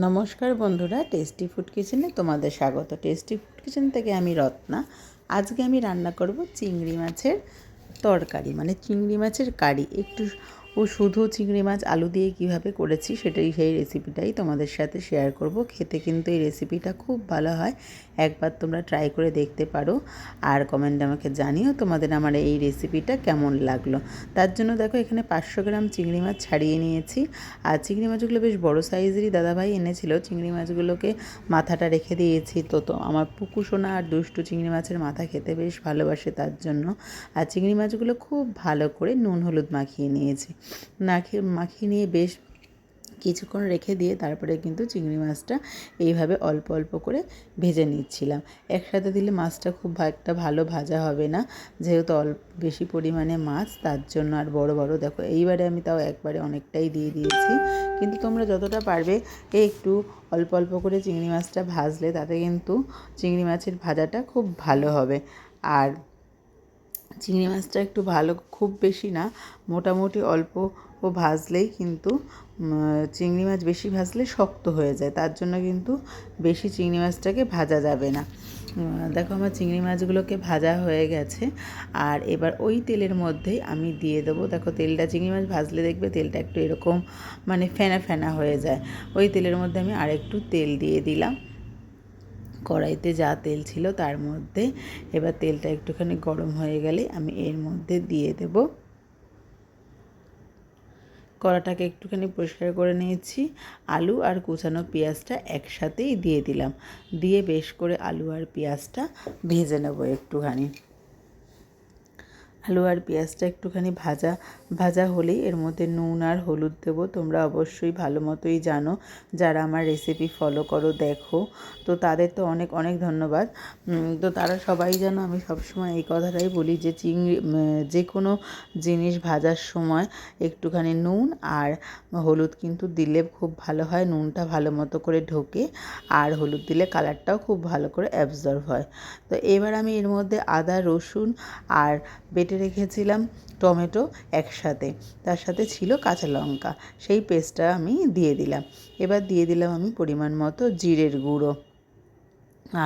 নমস্কার বন্ধুরা, tasty food কিচেনে তোমাদের স্বাগত। টেস্টি ফুড কিচেন থেকে আমি রত্না। আজকে আমি রান্না করব চিংড়ি মাছের তরকারি, মানে চিংড়ি মাছের কারি। শুধু চিংড়ি মাছ আলু দিয়ে কিভাবে করেছি সেই রেসিপিটাই তোমাদের সাথে শেয়ার করব। খেতে কিন্তু এই রেসিপিটা খুব ভালো হয়, একবার তোমরা ট্রাই করে দেখতে পারো। আর কমেন্টে আমাকে জানিও তোমাদের আমার এই রেসিপিটা কেমন লাগলো। তার জন্য দেখো, এখানে 500 গ্রাম চিংড়ি মাছ ছাড়িয়ে নিয়েছি। আর চিংড়ি মাছগুলো বেশ বড় সাইজেরই দাদাভাই এনেছিল। চিংড়ি মাছগুলোকে মাথাটা রেখে দিয়েছি। তো আমার পুকুসোনা আর দুষ্টু চিংড়ি মাছের মাথা খেতে বেশ ভালোবাসে, তার জন্য। আর চিংড়ি মাছগুলো খুব ভালো করে নুন হলুদ মাখিয়ে নিয়েছি। মাখিয়ে নিয়ে বেশ কিছুক্ষণ রেখে দিয়ে তারপরে কিন্তু চিংড়ি মাছটা এইভাবে অল্প অল্প করে ভেজে নিচ্ছিলাম। একসাথে দিলে মাছটা খুব একটা ভালো ভাজা হবে না, যেহেতু বেশি পরিমাণে মাছ, তার জন্য। আর বড় বড় দেখো, এইবারে আমি তাও একবারে অনেকটাই দিয়ে দিয়েছি। কিন্তু তোমরা যতটা পারবে একটু অল্প অল্প করে চিংড়ি মাছটা ভাজলে তাতে কিন্তু চিংড়ি মাছের ভাজাটা খুব ভালো হবে। আর চিংড়ি মাছটা একটু ভালো, খুব বেশি না, মোটামুটি অল্প ভাজলেই কিন্তু চিংড়ি মাছ বেশি ভাজলে শক্ত হয়ে যায়, তার জন্য কিন্তু বেশি চিংড়ি মাছটাকে ভাজা যাবে না। দেখো, আমার চিংড়ি মাছগুলোকে ভাজা হয়ে গেছে। আর এবার ওই তেলের মধ্যেই আমি দিয়ে দেবো। দেখো, তেলটা চিংড়ি মাছ ভাজলে দেখবে তেলটা একটু এরকম মানে ফেনা ফেনা হয়ে যায়। ওই তেলের মধ্যে আমি আরেকটু তেল দিয়ে দিলাম। কড়াইতে যা তেল ছিল তার মধ্যে এবার তেলটা একটুখানি গরম হয়ে গেলে আমি এর মধ্যে দিয়ে দেব, কড়াটাকে একটুখানি পরিষ্কার করে নিয়েছি, আলু আর কুচানো পেঁয়াজটা একসাথেই দিয়ে দিলাম। দিয়ে বেশ করে আলু আর পেঁয়াজটা ভেজে নেব একটুখানি। আলু আর পেঁয়াজটা একটুখানি ভাজা ভাজা হলেই এর মধ্যে নুন আর হলুদ দেবো। তোমরা অবশ্যই ভালো মতোই জানো, যারা আমার রেসিপি ফলো করো দেখো, তো তাদের তো অনেক অনেক ধন্যবাদ। তো তারা সবাই জানো, আমি সবসময় এই কথাটাই বলি যে যে কোনো জিনিস ভাজার সময় একটুখানি নুন আর হলুদ কিন্তু দিলে খুব ভালো হয়। নুনটা ভালো মতো করে ঢোকে, আর হলুদ দিলে কালারটাও খুব ভালো করে অ্যাবজর্ব হয়। তো এবার আমি এর মধ্যে আদা রসুন আর বেটে রেখেছিলাম টমেটো একসাথে, তার সাথে ছিল কাঁচা লঙ্কা, সেই পেস্টটা আমি দিয়ে দিলাম। এবার দিয়ে দিলাম আমি পরিমাণ মতো জিরের গুঁড়ো,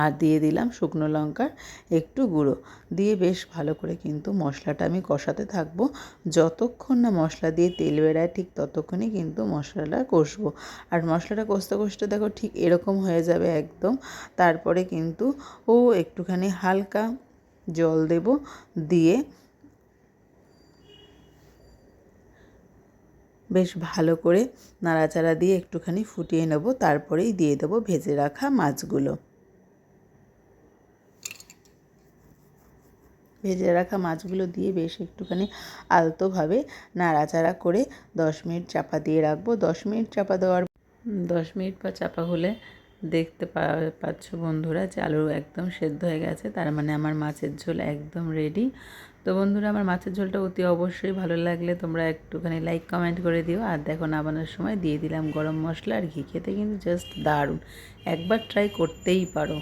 আর দিয়ে দিলাম শুকনো লঙ্কার একটু গুঁড়ো। দিয়ে বেশ ভালো করে কিন্তু মশলাটা আমি কষাতে থাকবো। যতক্ষণ না মশলা দিয়ে তেল বেরায় ঠিক ততক্ষণই কিন্তু মশলাটা কষবো। আর মশলাটা কষতে কষতে দেখো ঠিক এরকম হয়ে যাবে একদম। তারপরে কিন্তু একটুখানি হালকা জল দেব, দিয়ে বেশ ভালো করে নাড়াচাড়া দিয়ে একটুখানি ফুটিয়ে নেব। তারপরেই দিয়ে দেবো ভেজে রাখা মাছগুলো। ভেজে রাখা মাছগুলো দিয়ে বেশ একটুখানি আলতোভাবে নাড়াচাড়া করে 10 মিনিট চাপা দিয়ে রাখবো। 10 মিনিট চাপা দেওয়ার 10 মিনিট পর চাপা হলে দেখতে পাচ্ছ বন্ধুরা যে আলু একদম সেদ্ধ হয়ে গেছে, তার মানে আমার মাছের ঝোল একদম রেডি। তো বন্ধুরা, আমার মাছের ঝোলটা অতি অবশ্যই ভালো লাগলে তোমরা একটুখানি লাইক কমেন্ট করে দিও। আর দেখো, নামানোর সময় দিয়ে দিলাম গরম মশলা আর ঘি। খেতে কিন্তু জাস্ট দারুণ, একবার ট্রাই করতেই পারো।